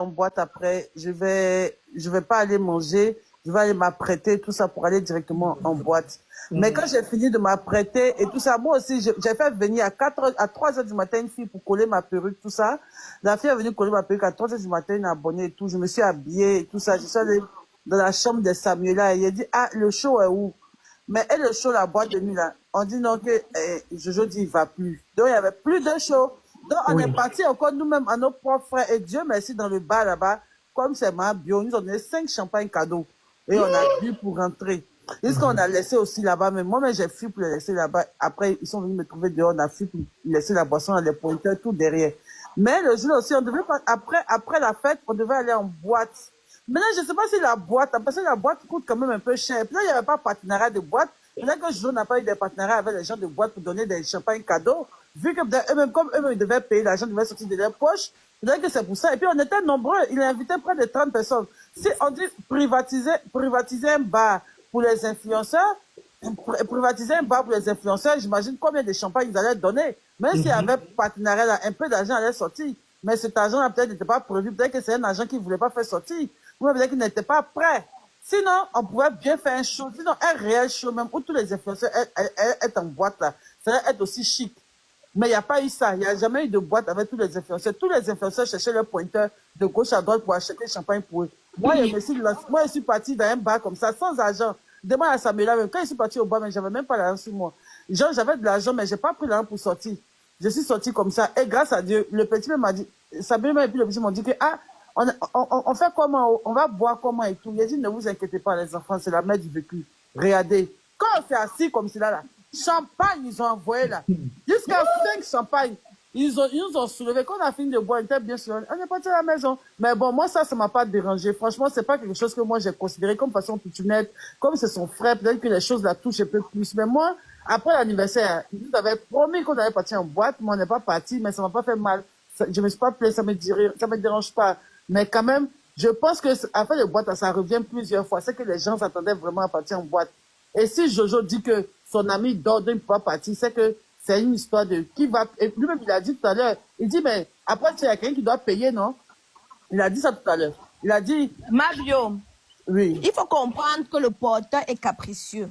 en boîte après, je vais pas aller manger, je vais aller m'apprêter, tout ça pour aller directement en boîte. Mais quand j'ai fini de m'apprêter et tout ça, moi aussi, j'ai fait venir à 3 heures du matin une fille pour coller ma perruque, tout ça. La fille est venue coller ma perruque à 3 heures du matin, une abonnée et tout. Je me suis habillée et tout ça. Je suis allée dans la chambre de Samuela et il a dit, ah, le show est où? Mais et le show, la boîte de nuit, là, on dit non que Jojo dit, il va plus. Donc, il y avait plus de show. Donc, on est parti encore nous-mêmes à nos propres frères. Et Dieu merci, dans le bar là-bas, comme c'est ma bio, ils nous ont donné 5 champagnes cadeaux. Et on a bu pour rentrer. Jusqu'on a laissé aussi là-bas, mais moi-même, j'ai fui pour les laisser là-bas. Après, ils sont venus me trouver dehors, on a fui pour laisser la boisson dans les pointeurs, tout derrière. Mais le jour aussi, on devait pas, après la fête, on devait aller en boîte. Maintenant, je ne sais pas si la boîte, parce que la boîte coûte quand même un peu cher. Puis là, il n'y avait pas de partenariat de boîte. Peut-être que Jojo n'a pas eu de partenariat avec les gens de boîte pour donner des champagnes cadeaux. Vu que eux-mêmes, comme eux-mêmes, ils devaient payer, l'argent devait sortir de leur poche. Peut-être que c'est pour ça. Et puis, on était nombreux. Il a invité près de 30 personnes. Si on dit privatiser un bar pour les influenceurs, privatiser un bar pour les influenceurs, j'imagine combien de champagne ils allaient donner. Même s'il y avait partenariat là, un peu d'argent allait sortir. Mais cet argent-là, peut-être, n'était pas prévu. Peut-être que c'est un argent qu'ils ne voulaient pas faire sortir. Ou peut-être qu'ils n'étaient pas prêts. Sinon, on pouvait bien faire un show. Sinon, un réel show, même, où tous les influenceurs sont en boîte là. Ça va être aussi chic. Mais il n'y a pas eu ça. Il n'y a jamais eu de boîte avec tous les influenceurs. Tous les influenceurs cherchaient leur pointeur de gauche à droite pour acheter le champagne pour eux. Moi, je suis parti dans un bar comme ça, sans argent. Demande à Samuela, même quand je suis parti au bar, mais j'avais même pas l'argent sur moi. Genre, j'avais de l'argent, mais j'ai pas pris l'argent pour sortir. Je suis sorti comme ça. Et grâce à Dieu, le petit m'a dit, Samuela et puis le petit m'ont dit que, ah, on fait comment, on va boire comment et tout. Il a dit, ne vous inquiétez pas, les enfants, c'est la mère du vécu. Regardez. Quand on s'est assis comme cela, là, champagne, ils ont envoyé là. Jusqu'à 5 champagnes. Ils nous ont soulevé. Quand on a fini de boire, on était bien sûr. On est parti à la maison. Mais bon, moi, ça m'a pas dérangé. Franchement, c'est pas quelque chose que moi, j'ai considéré comme façon pitchounette. Comme c'est son frère, peut-être que les choses la touchent un peu plus. Mais moi, après l'anniversaire, ils nous avaient promis qu'on allait partir en boîte. Mais on n'est pas parti, mais ça m'a pas fait mal. Je me suis pas plaint, ça me dérange pas. Mais quand même, je pense que après les boîtes, ça revient plusieurs fois. C'est que les gens s'attendaient vraiment à partir en boîte. Et si Jojo dit que son ami dort, il ne peut pas partir, c'est que c'est une histoire de qui va. Et lui-même, il a dit tout à l'heure, il dit, mais après, il y a quelqu'un qui doit payer, non? Il a dit ça tout à l'heure. Il a dit. Mario, oui. Il faut comprendre que le porteur est capricieux.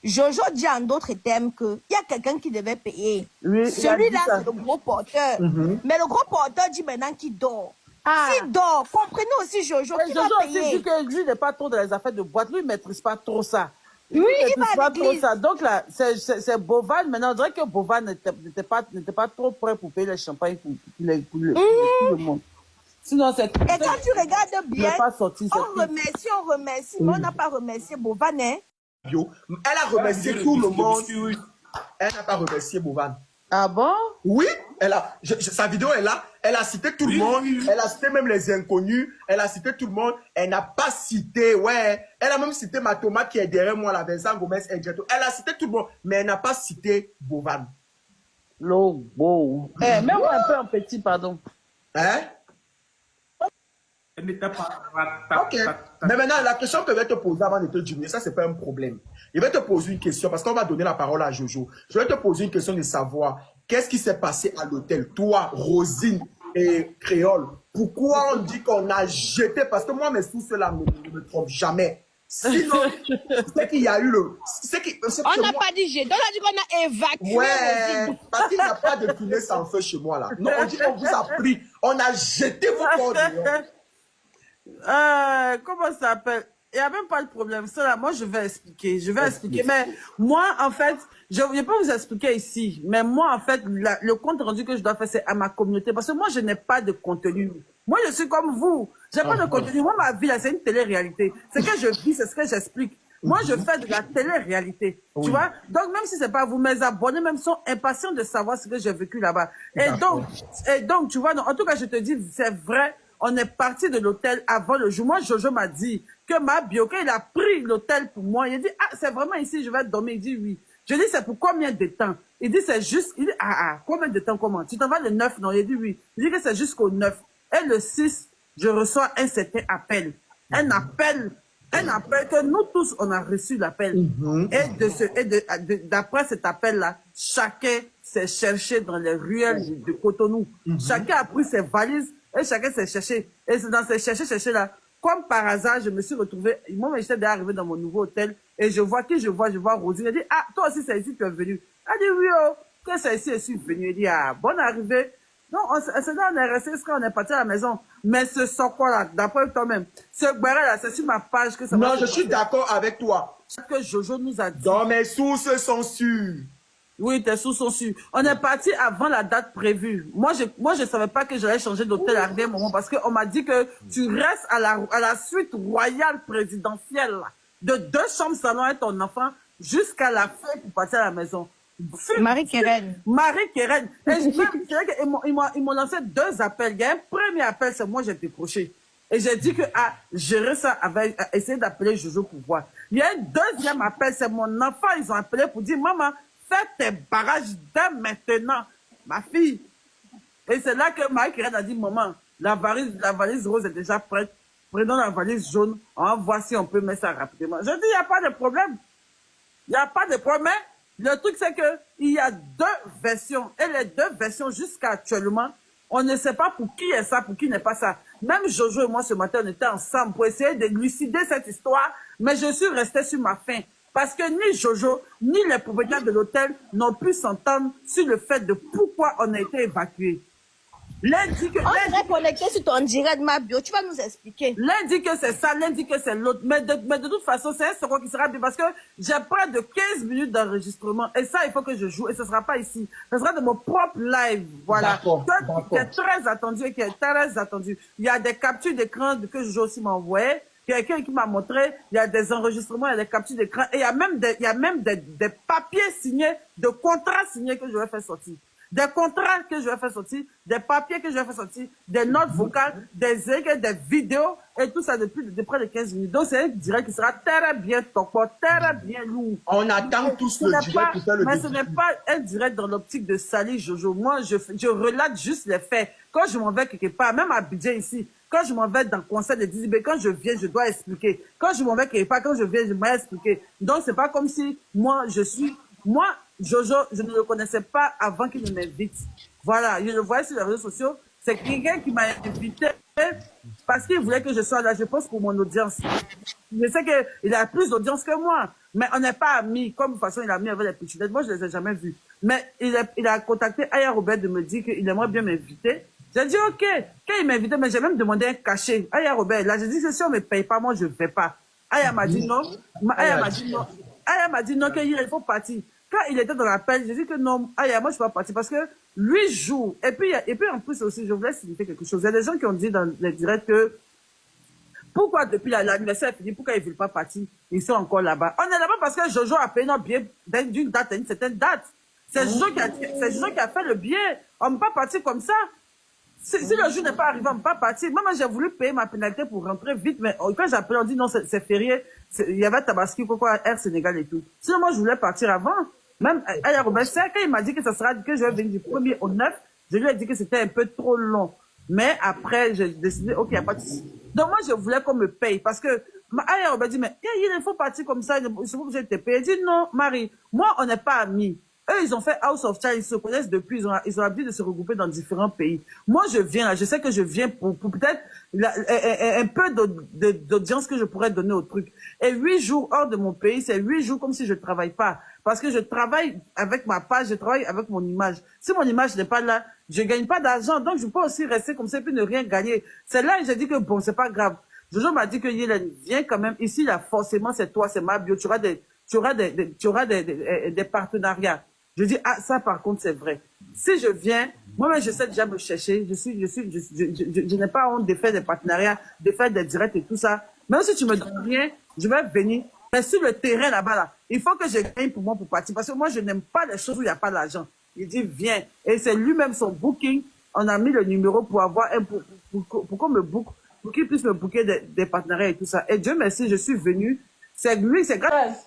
Jojo dit en d'autres termes qu'il y a quelqu'un qui devait payer. Oui, celui-là, c'est le gros porteur. Mais le gros porteur dit maintenant qu'il dort. S'il dort, comprenez aussi Jojo qui Jojo va payer. aussi dit que lui n'est pas trop dans les affaires de boîte. Lui, il ne maîtrise pas trop ça. Oui, il va à l'église. Donc là, c'est Bovan. Maintenant, on dirait que Bovan n'était pas trop prêt pour payer le champagne pour le monde. Sinon, c'est... Et quand tu regardes bien, pas sorti, on remercie, mais on n'a pas remercié Bovan, hein? Elle a remercié tout le monde. Elle n'a pas remercié Bovan. Ah bon? Oui, sa vidéo est là. Elle a cité tout le monde. Elle a cité même les inconnus. Elle a cité tout le monde. Elle n'a pas cité, elle a même cité ma tomate qui est derrière moi, la Vincent Gomez et Djeto. Elle a cité tout le monde, mais elle n'a pas cité Bovan. Logo. Mets-moi un peu en petit, pardon. Hein? Ok. Mais maintenant, la question que je vais te poser avant de te diminuer, ça, c'est pas un problème. Je vais te poser une question parce qu'on va donner la parole à Jojo. Je vais te poser une question de savoir qu'est-ce qui s'est passé à l'hôtel. Toi, Rosine et Créole, pourquoi on dit qu'on a jeté? Parce que moi, mes sources là ne me trompent jamais. Sinon, c'est qu'il y a eu le... On n'a pas dit jeté, on a dit qu'on a évacué. Ouais, parce qu'il n'y a pas de fumée sans feu chez moi là. Non, on dit qu'on vous a pris, on a jeté vos corps dehors. Comment ça s'appelle? Il n'y a même pas de problème. Ça, là, moi, je vais expliquer. Mais moi, en fait, je ne vais pas vous expliquer ici. Mais moi, en fait, le compte rendu que je dois faire, c'est à ma communauté. Parce que moi, je n'ai pas de contenu. Moi, je suis comme vous. Je n'ai pas de contenu. Moi, ma vie, là, c'est une télé-réalité. Ce que je vis, c'est ce que j'explique. Moi, je fais de la télé-réalité. Oui. Tu vois? Donc, même si c'est pas vous, mes abonnés même sont impatients de savoir ce que j'ai vécu là-bas. Et donc, tu vois, non, en tout cas, je te dis, c'est vrai. On est parti de l'hôtel avant le jour. Moi, Jojo m'a dit que ma bio, il a pris l'hôtel pour moi. Il a dit, ah, c'est vraiment ici, je vais dormir. Il dit oui. Je dis, c'est pour combien de temps? Il dit, c'est juste, il dit, combien de temps, comment? Tu t'en vas le 9, non? Il dit oui. Il dit que c'est jusqu'au 9. Et le 6, je reçois un certain appel. Un appel que nous tous, on a reçu l'appel. Et d'après cet appel-là, chacun s'est cherché dans les ruelles de Cotonou. Chacun a pris ses valises Et chacun s'est cherché. Et c'est dans ces chercher là, comme par hasard, je me suis retrouvée, moi, j'étais déjà arrivée dans mon nouveau hôtel, et je vois qui je vois Rosine. Elle dit, ah, toi aussi, c'est ici que tu es venue. Elle dit, oui, oh, que c'est ici, je suis venue. Elle dit, ah, bonne arrivée. Non, on est resté jusqu'à on est parti à la maison. Mais ce Sokwa-là, d'après toi-même, ce Gbera-là, c'est sur ma page que ça va. Non, je suis d'accord avec toi. Ce que Jojo nous a dit. Dans mes sources sont sûres. Oui, tes sources sont sûres. On est parti avant la date prévue. Moi, je savais pas que j'allais changer d'hôtel à un moment parce qu'on m'a dit que tu restes à la suite royale présidentielle là, de 2 chambres salon et ton enfant jusqu'à la fin pour partir à la maison. Marie-Keren. Marie-Keren. Ils m'ont lancé 2 appels. Il y a un premier appel, c'est moi, j'ai décroché. Et j'ai dit que à gérer ça, avec essayer d'appeler Jojo pour voir. Il y a un deuxième appel, c'est mon enfant, ils ont appelé pour dire, maman, fais tes barrages dès maintenant, ma fille. Et c'est là que Marie-Keren a dit, maman, la valise rose est déjà prête. Prenons la valise jaune, on va voir si on peut mettre ça rapidement. Je dis, il n'y a pas de problème. Il n'y a pas de problème. Le truc, c'est que il y a 2 versions. Et les 2 versions, jusqu'à actuellement, on ne sait pas pour qui est ça, pour qui n'est pas ça. Même Jojo et moi, ce matin, on était ensemble pour essayer de lucider cette histoire, mais je suis restée sur ma faim. Parce que ni Jojo, ni les propriétaires de l'hôtel n'ont pu s'entendre sur le fait de pourquoi on a été évacué. L'un dit que... On est connecté sur ton direct, ma bio. Tu vas nous expliquer. L'un dit que c'est ça, l'un dit que c'est l'autre. Mais de toute façon, c'est un second qui sera bien parce que j'ai près de 15 minutes d'enregistrement. Et ça, il faut que je joue. Et ce ne sera pas ici. Ce sera de mon propre live. Voilà. Qui est très attendu et qui est très attendu. Il y a des captures d'écran que Jojo aussi m'a envoyé. Quelqu'un qui m'a montré, il y a des enregistrements, il y a des captures d'écran. Et il y a même des papiers signés, de contrats signés que je vais faire sortir. Des contrats que je vais faire sortir, des papiers que je vais faire sortir, des notes vocales, des vidéos, et tout ça depuis près de 15 minutes. Donc, c'est un direct qui sera très bien topo, très bien lourd. On attend tous le direct pour faire le mais ce n'est pas un direct dans l'optique de salir Jojo. Moi, je relate juste les faits. Quand je m'en vais quelque part, même à Abidjan ici, quand je m'en vais dans le concert de Dizibé, quand je viens, je dois expliquer. Quand je m'en vais quelque part, quand je viens, je dois expliquer. Donc, c'est pas comme si moi, Jojo, je ne le connaissais pas avant qu'il ne m'invite. Voilà, je le voyais sur les réseaux sociaux. C'est quelqu'un qui m'a invité parce qu'il voulait que je sois là, je pense, pour mon audience. Je sais qu'il a plus d'audience que moi, mais on n'est pas amis. Comme de toute façon, il a mis avec les petites. Moi, je ne les ai jamais vus. Mais il a contacté Aya Robert de me dire qu'il aimerait bien m'inviter. J'ai dit, OK. Quand il m'a invité, mais j'ai même demandé un cachet. Aya Robert, là, j'ai dit, si on ne me paye pas, moi, je ne vais pas. Aya m'a dit non. Aya m'a dit non. Aya m'a dit non, qu'il faut partir. Quand il était dans l'appel, j'ai dit que non, Aya, moi, je ne suis pas partir parce que lui joue. Et puis en plus aussi, je voulais signifier quelque chose. Il y a des gens qui ont dit dans les directs que pourquoi depuis l'anniversaire est fini, pourquoi ils ne veulent pas partir, ils sont encore là-bas. On est là-bas parce que Jojo a payé notre billet d'une date à une certaine date. C'est Jojo qui a fait le billet. On ne peut pas partir comme ça. Si le jour n'est pas arrivé, on ne peut pas partir. Moi, j'ai voulu payer ma pénalité pour rentrer vite, mais quand j'ai appelé, on dit non, c'est férié. Il y avait Tabaski, quoi, Air Sénégal et tout. Sinon, moi, je voulais partir avant. Même Aya Robert, quand il m'a dit que ça sera, que je vais venir du 1er au 9, je lui ai dit que c'était un peu trop long. Mais après, j'ai décidé, OK, il n'y a pas de souci. Donc, moi, je voulais qu'on me paye parce que Aya Robert dit, mais il faut partir comme ça, il faut que je te paye. Je dis, non, Marie, moi, on n'est pas amis. Eux, ils ont fait House of Child, ils se connaissent depuis, ils ont l'habitude de se regrouper dans différents pays. Moi, je viens là, je sais que je viens pour peut-être un peu d'audience que je pourrais donner au truc. Et 8 jours hors de mon pays, c'est 8 jours comme si je ne travaille pas. Parce que je travaille avec ma page, je travaille avec mon image. Si mon image n'est pas là, je ne gagne pas d'argent. Donc, je peux aussi rester comme ça et puis ne rien gagner. C'est là que j'ai dit que bon, c'est pas grave. Jojo m'a dit que Yélène, viens quand même. Ici, là, forcément, c'est toi, c'est ma bio. Tu auras des partenariats. Je dis, ah, ça, par contre, c'est vrai. Si je viens, moi-même, je sais déjà me chercher. Je n'ai pas honte de faire des partenariats, de faire des directs et tout ça. Même si tu me donnes rien, je vais venir. Mais sur le terrain, là-bas, là, il faut que je gagne pour moi pour partir. Parce que moi, je n'aime pas les choses où il n'y a pas d'argent. Il dit, viens. Et c'est lui-même son booking. On a mis le numéro pour avoir pour qu'on me book, pour qu'il puisse me booker des partenariats et tout ça. Et Dieu merci, je suis venue. C'est lui, c'est grâce.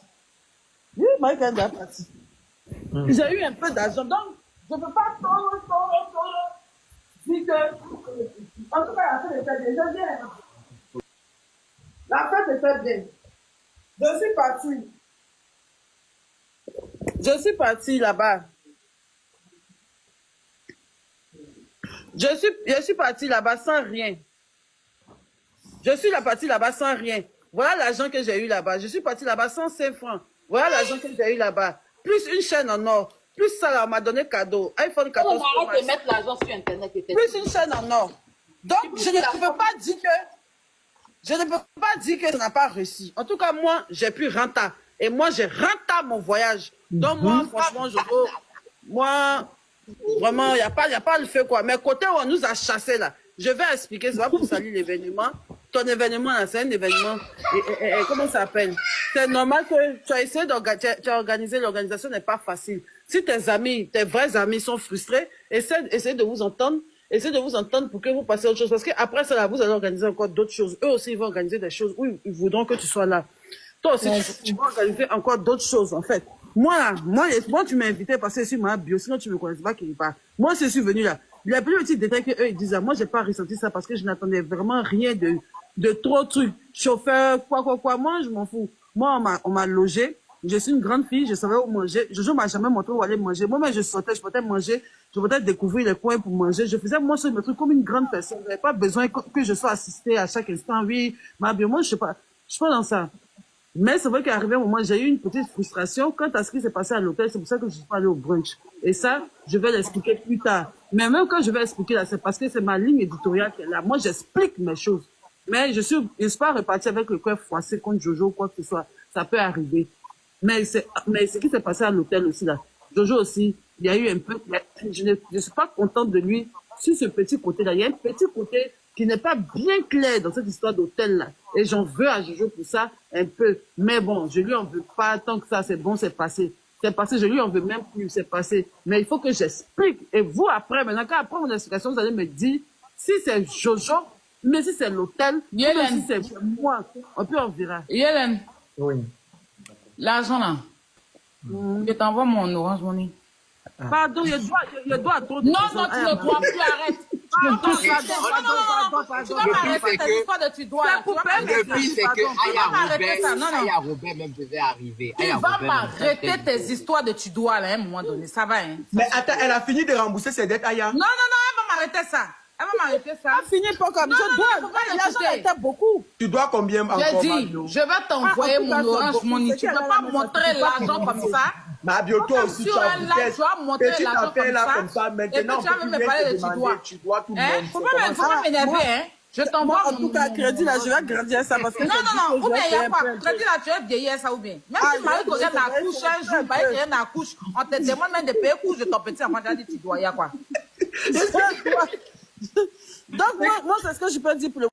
Oui, Michael a parti. J'ai eu un peu d'argent, donc je ne peux pas dire que, en tout cas, la fête était bien. Je viens. La fête était bien. Je suis partie là-bas. Je suis partie là-bas sans rien. Je suis partie là-bas sans rien. Voilà l'argent que j'ai eu là-bas. Je suis partie là-bas sans 5 francs. Voilà l'argent que j'ai eu là-bas. Plus une chaîne en or. Plus ça, là, on m'a donné cadeau. iPhone 14 Pro Arrête de Max. mettre l'argent sur Internet. Plus une chaîne en or. Donc, je ne peux pas dire que... Je ne peux pas dire que ça n'a pas réussi. En tout cas, moi, j'ai pu renter. Et moi, j'ai renté mon voyage. Donc, moi, franchement, moi, vraiment, il n'y a pas le feu, quoi. Mais côté où on nous a chassés, là, je vais expliquer, c'est pas pour saluer l'événement. Ton événement, là, c'est un événement. Et comment ça s'appelle? C'est normal que tu as essayé d'organiser. L'organisation n'est pas facile. Si tes amis, tes vrais amis sont frustrés, essaie de vous entendre. Essayez de vous entendre pour que vous passiez à autre chose. Parce qu'après ça, là, vous allez organiser encore d'autres choses. Eux aussi, ils vont organiser des choses où ils voudront que tu sois là. Toi aussi, tu vas organiser encore d'autres choses, en fait. Moi, tu m'as invité parce que je suis ma bio, sinon tu ne me connais pas qui part. Moi, je suis venu là. Les plus petits détails qu'eux, ils disent, moi, j'ai pas ressenti ça parce que je n'attendais vraiment rien de trop trucs. Chauffeur, quoi. Moi, je m'en fous. Moi, on m'a logé. Je suis une grande fille, je savais où manger. Jojo m'a jamais montré où aller manger. Moi-même, je sortais, je pouvais manger, je pouvais découvrir les coins pour manger. Je faisais moi seul mes trucs comme une grande personne. Je n'avais pas besoin que je sois assistée à chaque instant. Oui, ma bio, moi, je suis pas dans ça. Mais c'est vrai qu'à arrivé un moment, j'ai eu une petite frustration quant à ce qui s'est passé à l'hôtel. C'est pour ça que je suis pas allée au brunch. Et ça, je vais l'expliquer plus tard. Mais même quand je vais expliquer là, c'est parce que c'est ma ligne éditoriale qui est là. Moi, j'explique mes choses. Mais je suis pas repartie avec le cœur froissé contre Jojo ou quoi que ce soit. Ça peut arriver. Mais ce qui s'est passé à l'hôtel aussi, là. Jojo aussi, il y a eu un peu, je ne suis pas contente de lui sur ce petit côté-là. Il y a un petit côté qui n'est pas bien clair dans cette histoire d'hôtel-là. Et j'en veux à Jojo pour ça, un peu. Mais bon, je lui en veux pas tant que ça, c'est bon, c'est passé. C'est passé, je lui en veux même plus, c'est passé. Mais il faut que j'explique. Et vous, après, maintenant, quand après mon explication, vous allez me dire si c'est Jojo, mais si c'est l'hôtel, si c'est moi, on peut en virer. Yélène. Oui. L'argent là, je t'envoie mon Orange Money. Pardon, il doit trop de Non, tu ne dois plus, arrête. Pardon. Tu vas m'arrêter cette histoire de tu dois. Le pire, c'est que Aya Robert même devait arriver. Tu vas m'arrêter tes histoires de tu dois là, à un moment donné. Ça va, hein. Mais attends, elle a fini de rembourser ses dettes, Aya. Non, elle va m'arrêter ça. Elle va m'arrêter ça. Fini pas comme je dois. L'argent était beaucoup. Tu dois combien encore, J'ai dit, Mabio? je vais t'envoyer mon Orange Money. Tu ne peux pas montrer l'argent comme ça. Mabio, toi aussi, tu as tu vas montrer l'argent comme ça. Maintenant, tu vas me parler de tu dois. Tu dois tout le monde. Faut pas m'énerver, hein. Je t'envoie En tout cas, crédit là, je vais grandir ça parce que. Non. Ou bien il y a quoi? Crédit là, tu vas vieillir ça ou bien. Même si Marie regarde la couche un jour, Marie regarde la couche, on te demande même de payer couche de ton petit enfant. Tu dis, tu dois, il y a quoi? Donc, moi, c'est ce que je peux dire pour le